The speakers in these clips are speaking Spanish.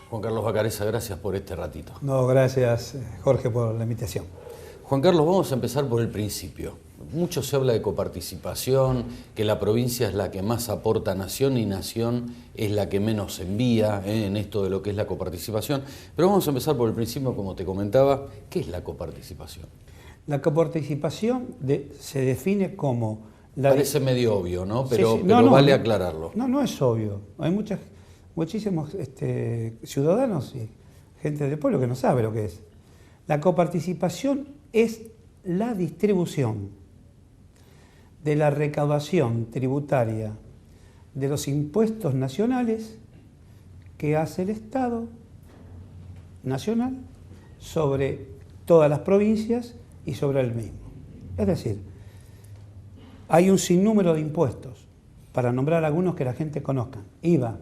Juan Carlos Bacareza, gracias por este ratito. No, gracias Jorge por la invitación. Juan Carlos, vamos a empezar por el principio. Mucho se habla de coparticipación, que la provincia es la que más aporta a Nación y Nación es la que menos envía en esto de lo que es la coparticipación. Pero vamos a empezar por el principio, como te comentaba. ¿Qué es la coparticipación? La coparticipación se define como... Parece medio obvio, ¿no? Pero, sí. pero vale aclararlo. No es obvio. Hay muchísimos ciudadanos y gente del pueblo que no sabe lo que es. La coparticipación es la distribución de la recaudación tributaria de los impuestos nacionales que hace el Estado nacional sobre todas las provincias y sobre el mismo. Es decir, hay un sinnúmero de impuestos, para nombrar algunos que la gente conozca: IVA,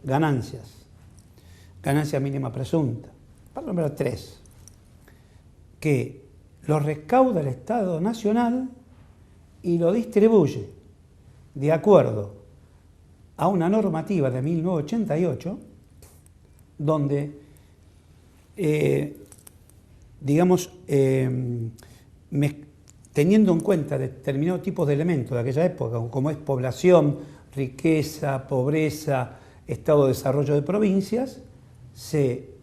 ganancia mínima presunta, para nombrar tres, que lo recauda el Estado Nacional y lo distribuye de acuerdo a una normativa de 1988, donde, teniendo en cuenta determinados tipos de elementos de aquella época, como es población, riqueza, pobreza, estado de desarrollo de provincias, se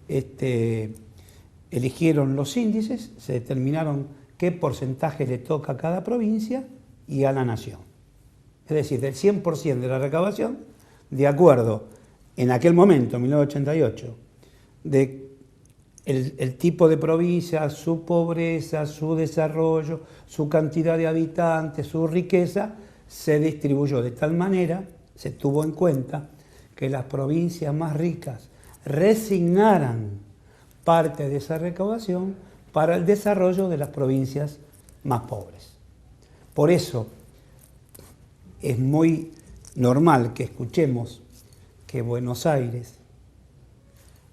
eligieron los índices, se determinaron qué porcentaje le toca a cada provincia y a la nación. Es decir, del 100% de la recaudación, de acuerdo, en aquel momento, en 1988, de el tipo de provincia, su pobreza, su desarrollo, su cantidad de habitantes, su riqueza, se distribuyó de tal manera, se tuvo en cuenta, que las provincias más ricas resignaran parte de esa recaudación para el desarrollo de las provincias más pobres. Por eso es muy normal que escuchemos que Buenos Aires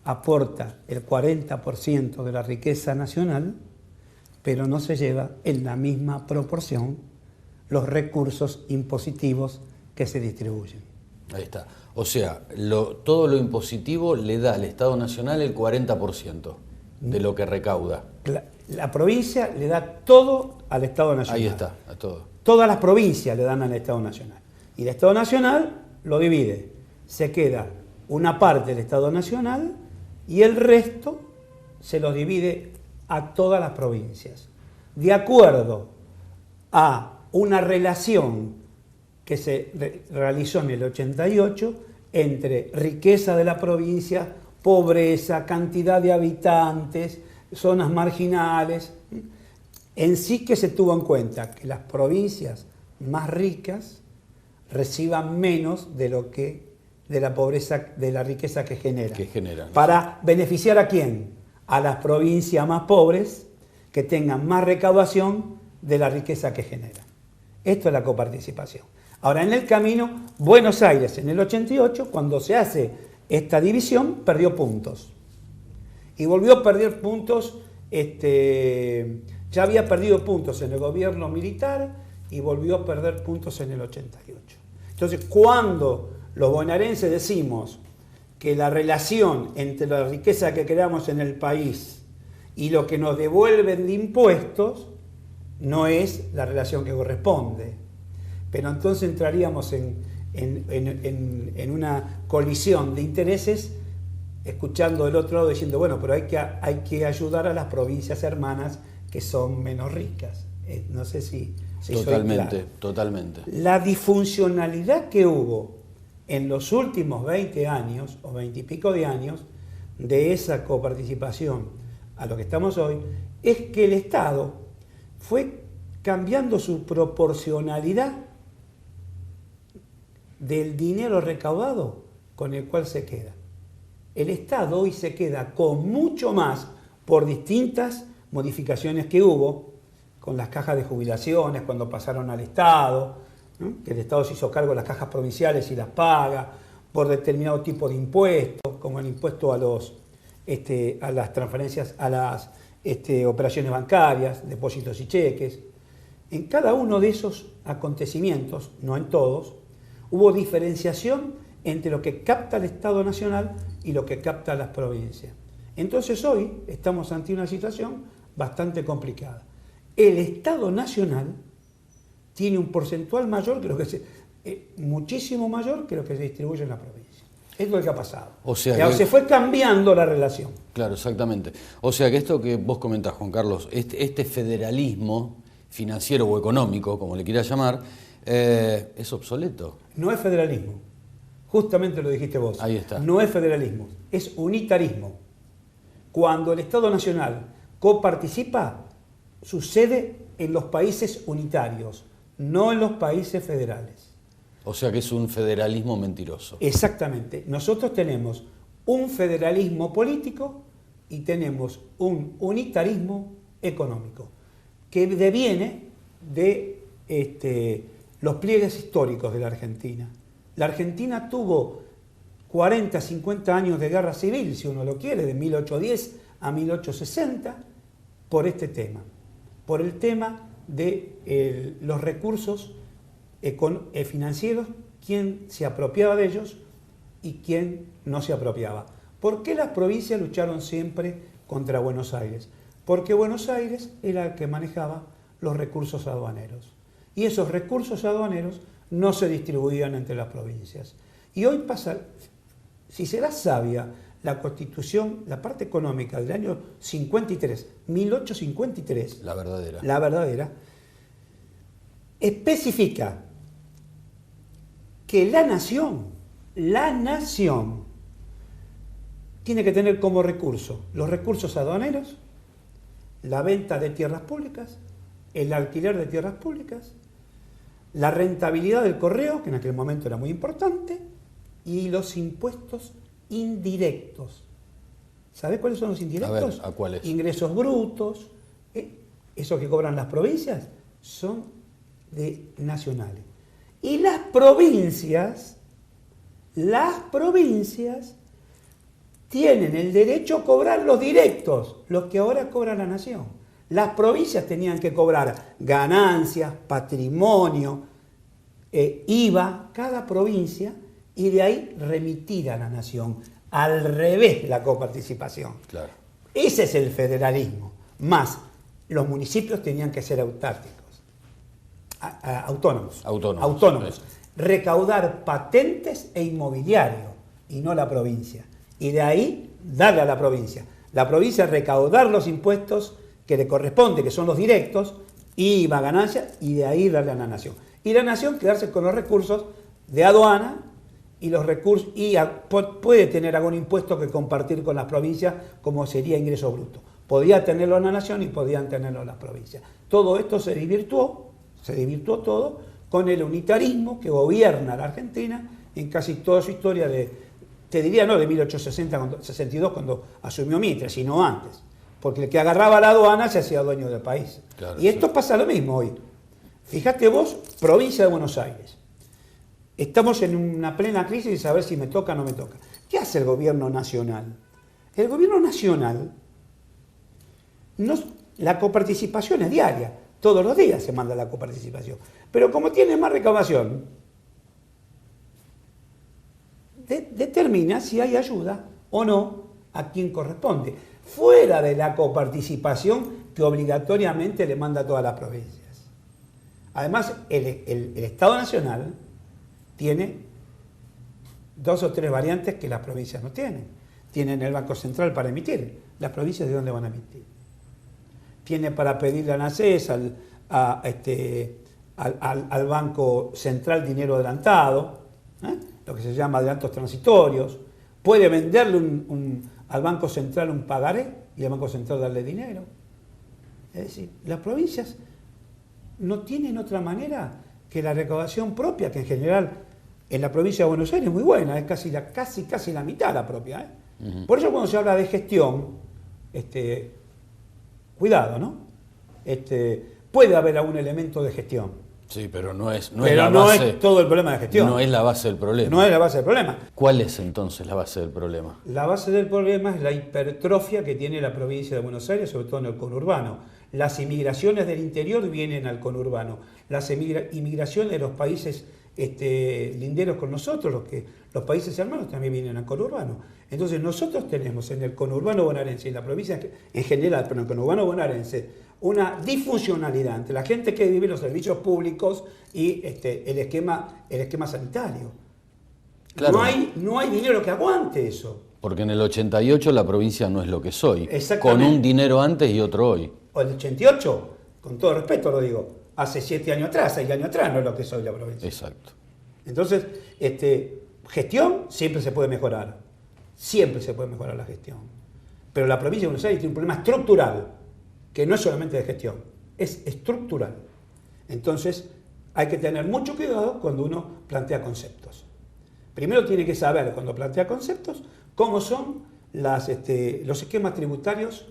aporta el 40% de la riqueza nacional, pero no se lleva en la misma proporción los recursos impositivos que se distribuyen. Ahí está. O sea, todo lo impositivo le da al Estado Nacional el 40% de lo que recauda. La provincia le da todo al Estado Nacional. Ahí está, a todo. Todas las provincias le dan al Estado Nacional. Y el Estado Nacional lo divide. Se queda una parte del Estado Nacional y el resto se lo divide a todas las provincias, de acuerdo a una relación que se realizó en el 88 entre riqueza de la provincia, pobreza, cantidad de habitantes, zonas marginales. En sí, que se tuvo en cuenta que las provincias más ricas reciban menos de lo que de la pobreza, de la riqueza que generan. ¿Para beneficiar a quién? A las provincias más pobres, que tengan más recaudación de la riqueza que generan. Esto es la coparticipación. Ahora, en el camino, Buenos Aires, en el 88, cuando se hace esta división, perdió puntos. Y volvió a perder puntos, ya había perdido puntos en el gobierno militar y volvió a perder puntos en el 88. Entonces, cuando los bonaerenses decimos que la relación entre la riqueza que creamos en el país y lo que nos devuelven de impuestos no es la relación que corresponde. Pero entonces entraríamos en una colisión de intereses, escuchando del otro lado diciendo, bueno, pero hay que ayudar a las provincias hermanas que son menos ricas. No sé si totalmente, soy claro. Totalmente. La disfuncionalidad que hubo en los últimos 20 años, o 20 y pico de años, de esa coparticipación a lo que estamos hoy, es que el Estado fue cambiando su proporcionalidad del dinero recaudado con el cual se queda. El Estado hoy se queda con mucho más por distintas modificaciones que hubo con las cajas de jubilaciones cuando pasaron al Estado, ¿no? Que el Estado se hizo cargo de las cajas provinciales y las paga, por determinado tipo de impuestos, como el impuesto a las transferencias, a las operaciones bancarias, depósitos y cheques. En cada uno de esos acontecimientos, no en todos, hubo diferenciación entre lo que capta el Estado Nacional y lo que capta las provincias. Entonces hoy estamos ante una situación bastante complicada. El Estado Nacional tiene un porcentual mayor que lo que muchísimo mayor que lo que se distribuye en la provincia. Es lo que ha pasado. O sea se fue cambiando la relación. Claro, exactamente. O sea que esto que vos comentás, Juan Carlos, este federalismo financiero o económico, como le quieras llamar, es obsoleto. No es federalismo. Justamente lo dijiste vos. Ahí está. No es federalismo, es unitarismo. Cuando el Estado Nacional coparticipa, sucede en los países unitarios, no en los países federales. O sea que es un federalismo mentiroso. Exactamente. Nosotros tenemos un federalismo político y tenemos un unitarismo económico, que deviene de los pliegues históricos de la Argentina. La Argentina tuvo 40, 50 años de guerra civil, si uno lo quiere, de 1810 a 1860, por este tema, por el tema de los recursos financieros, quién se apropiaba de ellos y quién no se apropiaba. ¿Por qué las provincias lucharon siempre contra Buenos Aires? Porque Buenos Aires era el que manejaba los recursos aduaneros. Y esos recursos aduaneros no se distribuían entre las provincias. Y hoy pasa, si será sabia, la Constitución, la parte económica del año 53, 1853, la verdadera, especifica que la nación tiene que tener como recurso los recursos aduaneros, la venta de tierras públicas, el alquiler de tierras públicas, la rentabilidad del correo, que en aquel momento era muy importante, y los impuestos indirectos. ¿Sabés cuáles son los indirectos? A ver, ¿a cuáles? Ingresos brutos, esos que cobran las provincias, son nacionales. Y las provincias tienen el derecho a cobrar los directos, los que ahora cobra la nación. Las provincias tenían que cobrar ganancias, patrimonio, IVA, cada provincia, y de ahí remitir a la nación. Al revés, la coparticipación. Claro. Ese es el federalismo. Más, los municipios tenían que ser autónomos. Recaudar patentes e inmobiliario, y no la provincia. Y de ahí darle a la provincia. La provincia recaudar los impuestos que le corresponde, que son los directos, IVA, ganancias, y de ahí darle a la nación. Y la nación quedarse con los recursos de aduana y los recursos, y puede tener algún impuesto que compartir con las provincias, como sería ingreso bruto. Podía tenerlo la nación y podían tenerlo las provincias. Todo esto se desvirtuó todo con el unitarismo que gobierna la Argentina en casi toda su historia te diría no de 1862 cuando asumió Mitre, sino antes. Porque el que agarraba la aduana se hacía dueño del país. Claro, y esto pasa lo mismo hoy. Fíjate vos, provincia de Buenos Aires. Estamos en una plena crisis de saber si me toca o no me toca. ¿Qué hace el gobierno nacional? El gobierno nacional, la coparticipación es diaria. Todos los días se manda la coparticipación. Pero como tiene más recaudación, determina si hay ayuda o no a quien corresponde. Fuera de la coparticipación que obligatoriamente le manda a todas las provincias. Además, el Estado Nacional tiene 2 o 3 variantes que las provincias no tienen. Tienen el Banco Central para emitir. ¿Las provincias de dónde van a emitir? Tiene para pedirle a ANSES, al Banco Central dinero adelantado, lo que se llama adelantos transitorios. Puede venderle al Banco Central un pagaré y al Banco Central darle dinero. Es decir, las provincias no tienen otra manera que la recaudación propia, que en general en la provincia de Buenos Aires es muy buena, es casi la mitad la propia. Uh-huh. Por eso cuando se habla de gestión, cuidado, ¿no? Puede haber algún elemento de gestión. Sí, pero no es todo el problema de gestión. No es la base del problema. No es la base del problema. ¿Cuál es entonces la base del problema? La base del problema es la hipertrofia que tiene la provincia de Buenos Aires, sobre todo en el conurbano. Las inmigraciones del interior vienen al conurbano. Las inmigraciones de los países linderos con nosotros, los países hermanos también vienen al conurbano. Entonces nosotros tenemos en el conurbano bonaerense y en la provincia en general, pero en el conurbano bonaerense, una disfuncionalidad entre la gente que vive en los servicios públicos y el esquema sanitario. Claro. No hay dinero que aguante eso. Porque en el 88 la provincia no es lo que soy, con Exactamente. un dinero antes y otro hoy. O el 88, con todo respeto lo digo, hace 7 años atrás, 6 años atrás no es lo que soy la provincia. Exacto. Entonces, gestión siempre se puede mejorar. Siempre se puede mejorar la gestión. Pero la provincia de Buenos Aires tiene un problema estructural, que no es solamente de gestión, es estructural. Entonces, hay que tener mucho cuidado cuando uno plantea conceptos. Primero tiene que saber, cuando plantea conceptos, cómo son los esquemas tributarios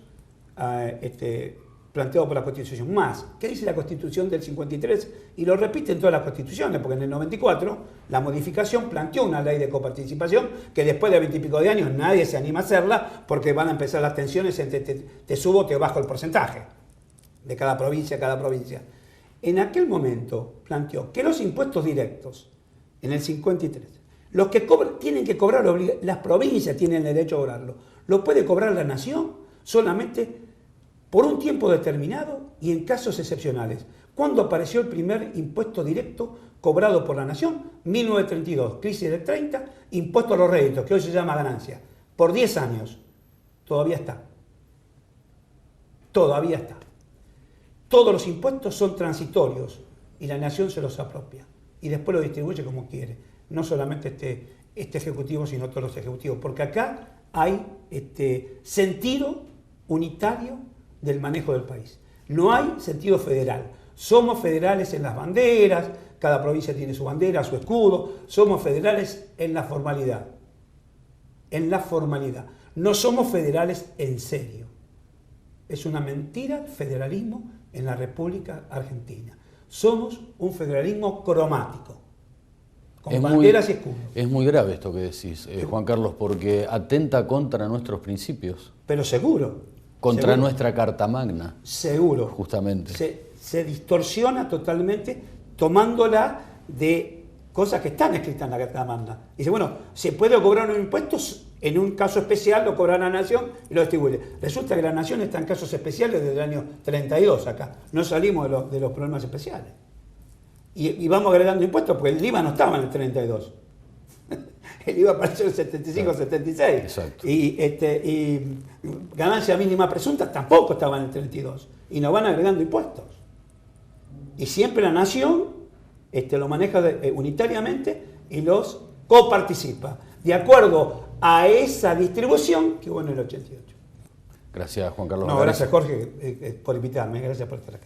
planteados por la Constitución. Más, ¿qué dice la Constitución del 53? Y lo repite en todas las constituciones, porque en el 94 la modificación planteó una ley de coparticipación que después de 20 y pico de años nadie se anima a hacerla porque van a empezar las tensiones entre te subo o te bajo el porcentaje de cada provincia a cada provincia. En aquel momento planteó que los impuestos directos, en el 53, los que tienen que cobrar, las provincias tienen el derecho a cobrarlo, lo puede cobrar la nación solamente por un tiempo determinado y en casos excepcionales. ¿Cuándo apareció el primer impuesto directo cobrado por la nación? 1932, crisis del 30, impuesto a los réditos, que hoy se llama ganancia. Por 10 años. Todavía está. Todavía está. Todos los impuestos son transitorios y la nación se los apropia y después lo distribuye como quiere. No solamente este ejecutivo, sino todos los ejecutivos, porque acá hay sentido unitario del manejo del país. No hay sentido federal. Somos federales en las banderas, cada provincia tiene su bandera, su escudo, somos federales en la formalidad. En la formalidad. No somos federales en serio. Es una mentira el federalismo en la República Argentina. Somos un federalismo cromático. Con banderas y escudos. Es muy grave esto que decís, Juan Carlos, porque atenta contra nuestros principios. Pero seguro. Contra seguro. nuestra Carta Magna. Seguro. Justamente. Se distorsiona totalmente tomándola de cosas que están escritas en la Carta Magna. Dice, bueno, se puede cobrar un impuesto, en un caso especial lo cobra la nación y lo distribuye. Resulta que la nación está en casos especiales desde el año 32 acá. No salimos de los problemas especiales. Y vamos agregando impuestos porque el IVA no estaba en el 32. El IVA apareció en el 75, 76. Exacto. Y ganancia mínima presunta tampoco estaba en el 32. Y nos van agregando impuestos. Y siempre la nación lo maneja unitariamente y los coparticipa. De acuerdo a esa distribución que hubo en el 88. Gracias, Juan Carlos. No, gracias, Jorge, por invitarme. Gracias por estar acá.